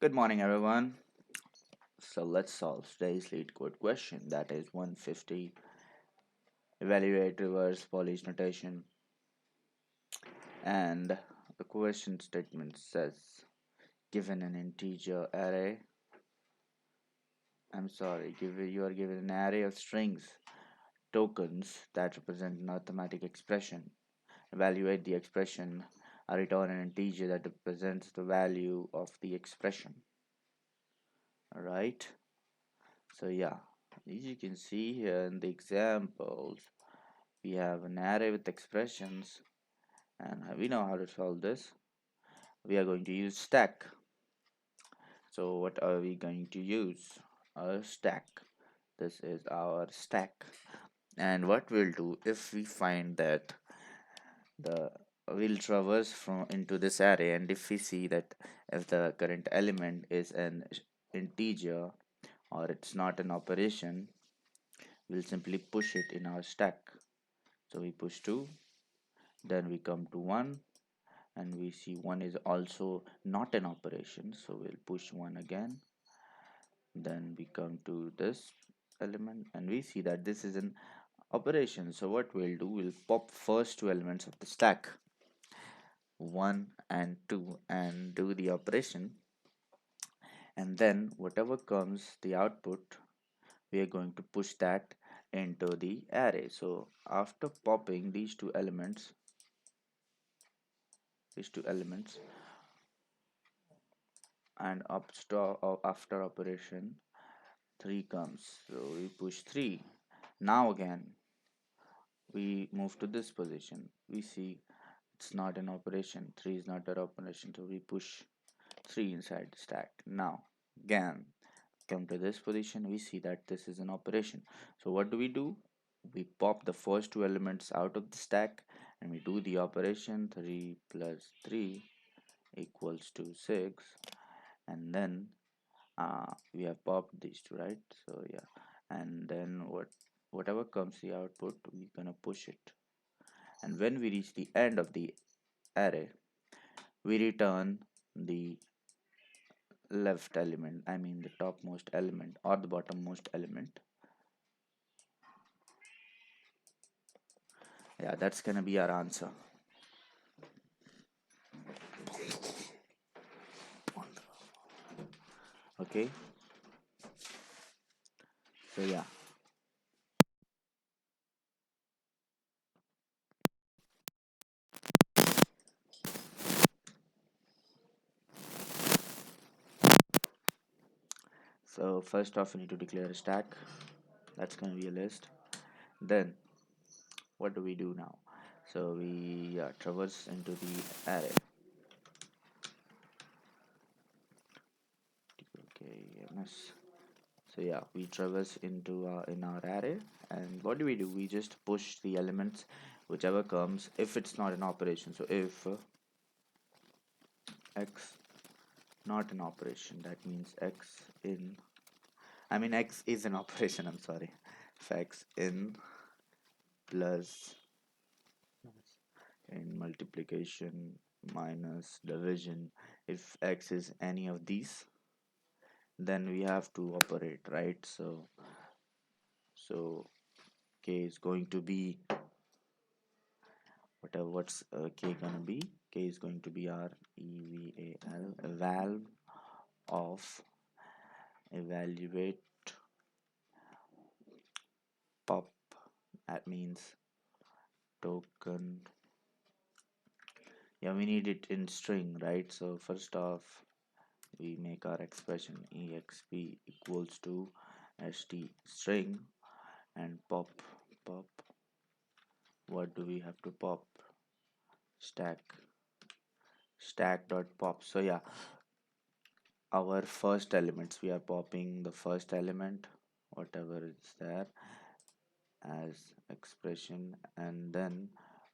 Good morning, everyone. So let's solve today's lead code question, that is 150. Evaluate reverse Polish notation. And the question statement says, given an integer array, you are given an array of strings, tokens that represent an arithmetic expression. Evaluate the expression, return an integer that represents the value of the expression. Alright, so yeah, as you can see here in the examples, we have an array with expressions, and we know how to solve this. We are going to use stack. So what are we going to use? A stack. This is our stack. And what we'll do, if we find that the we'll traverse from into this array, and if we see that if the current element is an integer or it's not an operation, we'll simply push it in our stack. So we push 2, then we come to 1, and we see 1 is also not an operation, so we'll push 1 again. Then we come to this element and we see that this is an operation. So what we'll do, we'll pop first two elements of the stack, 1 and 2, and do the operation, and then whatever comes the output, we are going to push that into the array. So after popping these two elements and after operation 3 comes, so we push 3. Now again we move to this position, we see it's not an operation, 3 is not an operation, so we push 3 inside the stack. Now again come to this position, we see that this is an operation, so what do? We pop the first two elements out of the stack and we do the operation. 3 plus 3 equals to 6, and then we have popped these two, right? So yeah, and then whatever comes the output, we're gonna push it, and when we reach the end of the array, we return the left element, I mean the topmost element or the bottommost element. Yeah, that's gonna be our answer. Okay, so yeah. So first off, we need to declare a stack. That's going to be a list. Then what do we do now? So we traverse into the array. Okay, yes. So yeah, we traverse into in our array, and what do? We just push the elements, whichever comes. If it's not an operation, so if x not an operation, that means x is an operation. I'm sorry. If x in plus in multiplication minus division, if x is any of these, then we have to operate, right? So k is going to be whatever. What's k gonna be? K is going to be our eval of evaluate pop, that means token. Yeah, we need it in string, right? So first off, we make our expression exp equals to st string, and pop. What do we have to pop? Stack dot pop. So yeah, our first elements, we are popping the first element, whatever is there, as expression, and then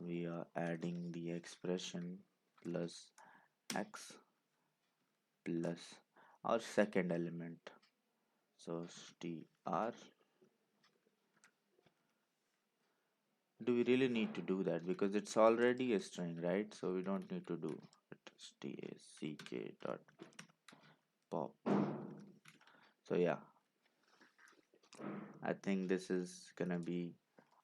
we are adding the expression plus x plus our second element, so str. Do we really need to do that? Because it's already a string, right? So we don't need to do it. Stack dot pop. So yeah, I think this is gonna be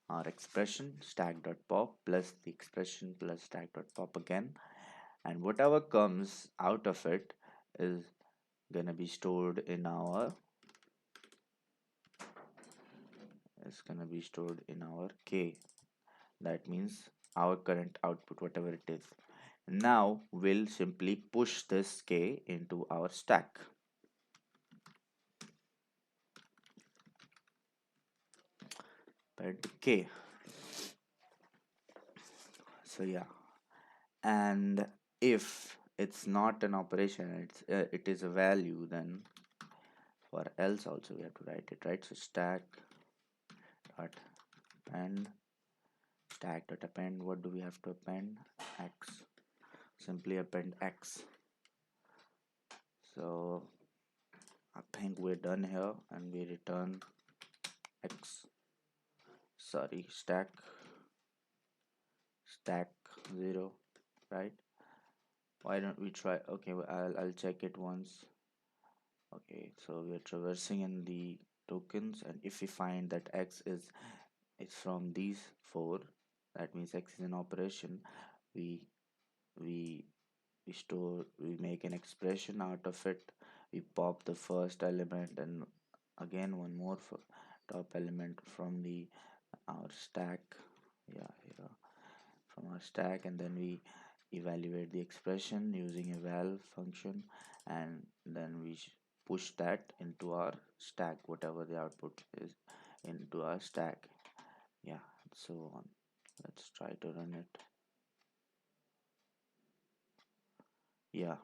our expression stack.pop plus the expression plus stack.pop again, and whatever comes out of it is gonna be stored in our k. That means our current output, whatever it is. Now we'll simply push this k into our stack. But k. So yeah, and if it's not an operation, it is a value, then for else also we have to write it, right? So stack dot append, stack dot append. What do we have to append? X. Simply append x. So I think we're done here, and we return x. Sorry, stack 0, right? Why don't we try? Okay, well, I'll check it once. Okay, so we're traversing in the tokens, and if we find that x is from these four, that means x is an operation. We we we make an expression out of it. We pop the first element, and again one more for top element from the our stack. Yeah, here from our stack, and then we evaluate the expression using a val function, and then we push that into our stack, whatever the output is, into our stack. Yeah, so on. Let's try to run it. Yeah,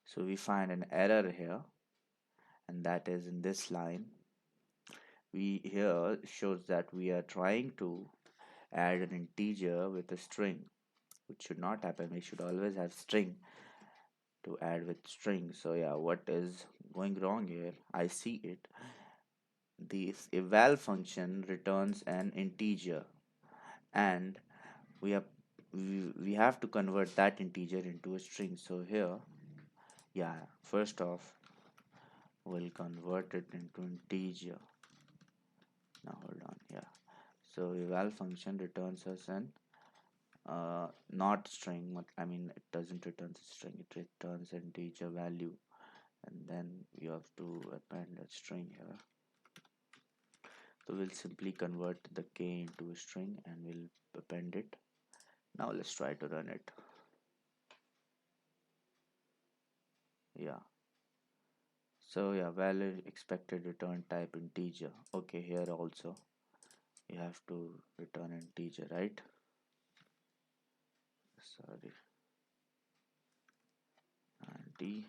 so we find an error here, and that is in this line. We here shows that we are trying to add an integer with a string, which should not happen. We should always have string to add with string. So yeah, what is going wrong here? I see it. This eval function returns an integer, and we have we have to convert that integer into a string. So here, yeah, first off we'll convert it into integer. Now hold on. Yeah, so eval function returns us an not string, I mean it doesn't return a string, it returns an integer value, and then you have to append a string here. So we'll simply convert the k into a string and we'll append it. Now let's try to run it. Yeah, so yeah, valid expected return type integer. Okay, here also you have to return integer, right? Sorry, d.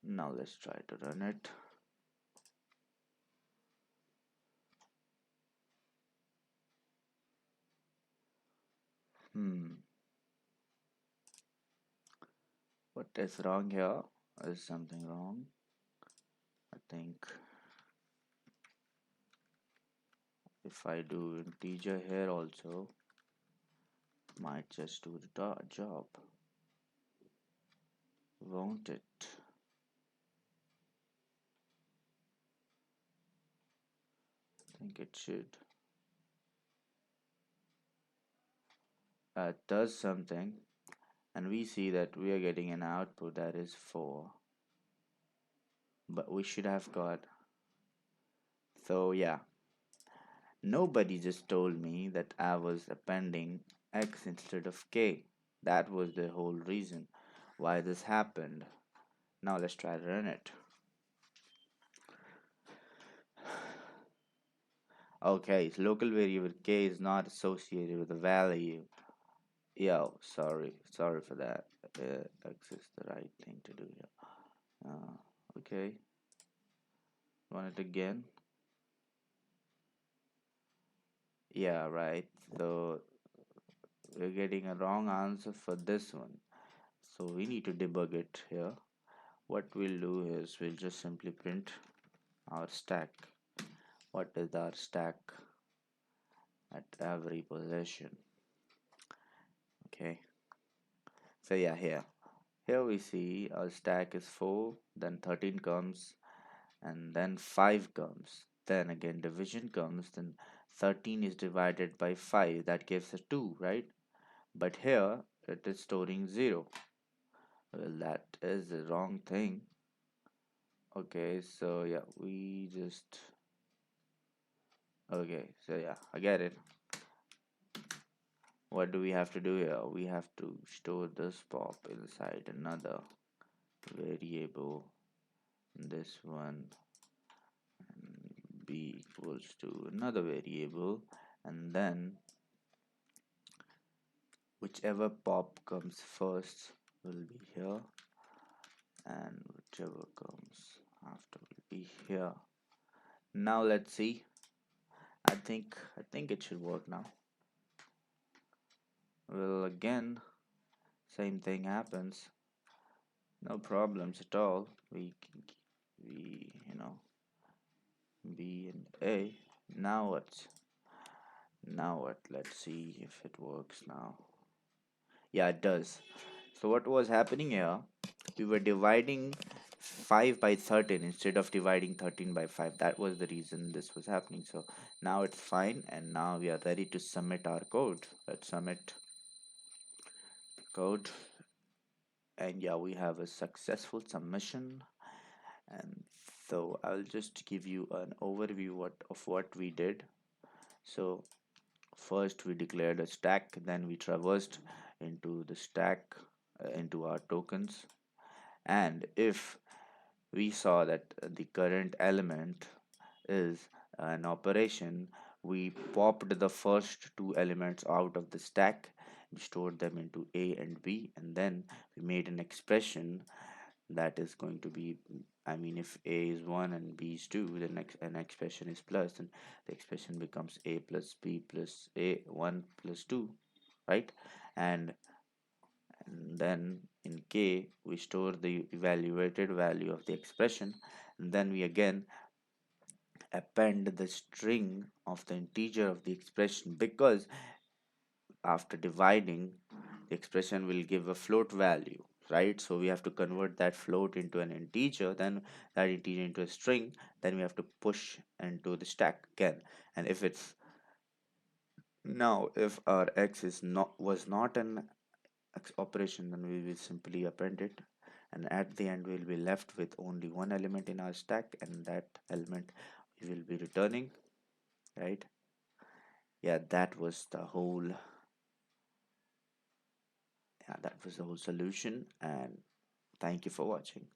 Now let's try to run it. What is wrong here? Is something wrong? I think if I do integer here also, might just do the job, won't it? I think it should. It does something, and we see that we are getting an output that is 4, but we should have got. So yeah, nobody just told me that I was appending x instead of k. That was the whole reason why this happened. Now let's try to run it. Okay, so local variable k is not associated with the value. Yo, sorry for that. X is the right thing to do here. Okay, run it again. Yeah, right. So we're getting a wrong answer for this one. So we need to debug it here. What we'll do is we'll just simply print our stack. What is our stack at every position? Okay, So yeah, here we see our stack is 4, then 13 comes, and then 5 comes. Then again division comes, then 13 is divided by 5, that gives us 2, right? But here it is storing 0. Well, that is the wrong thing. Okay, so yeah, we just. Okay, so yeah, I get it. What do we have to do here? We have to store this pop inside another variable. This one b equals to another variable, and then whichever pop comes first will be here, and whichever comes after will be here. Now let's see. I think it should work now. Well, again, same thing happens. No problems at all. We B and A. Now what? Now what? Let's see if it works now. Yeah, it does. So what was happening here? We were dividing 5 by 13 instead of dividing 13 by 5. That was the reason this was happening. So now it's fine, and now we are ready to submit our code. Let's submit code. And yeah, we have a successful submission. And so I'll just give you an overview of what we did. So first we declared a stack, then we traversed into the stack, into our tokens, and if we saw that the current element is an operation, we popped the first two elements out of the stack, we stored them into A and B, and then we made an expression that is going to be, I mean, if A is 1 and B is 2, then an expression is plus, and the expression becomes A plus B plus A 1 plus 2, right? And then in K we store the evaluated value of the expression, and then we again append the string of the integer of the expression, because after dividing the expression will give a float value, right? So we have to convert that float into an integer, then that integer into a string, then we have to push into the stack again. And if it's now if our x is not was not an operation, then we will simply append it, and at the end we'll be left with only one element in our stack, and that element we will be returning, right? Yeah, that was the whole solution, and thank you for watching.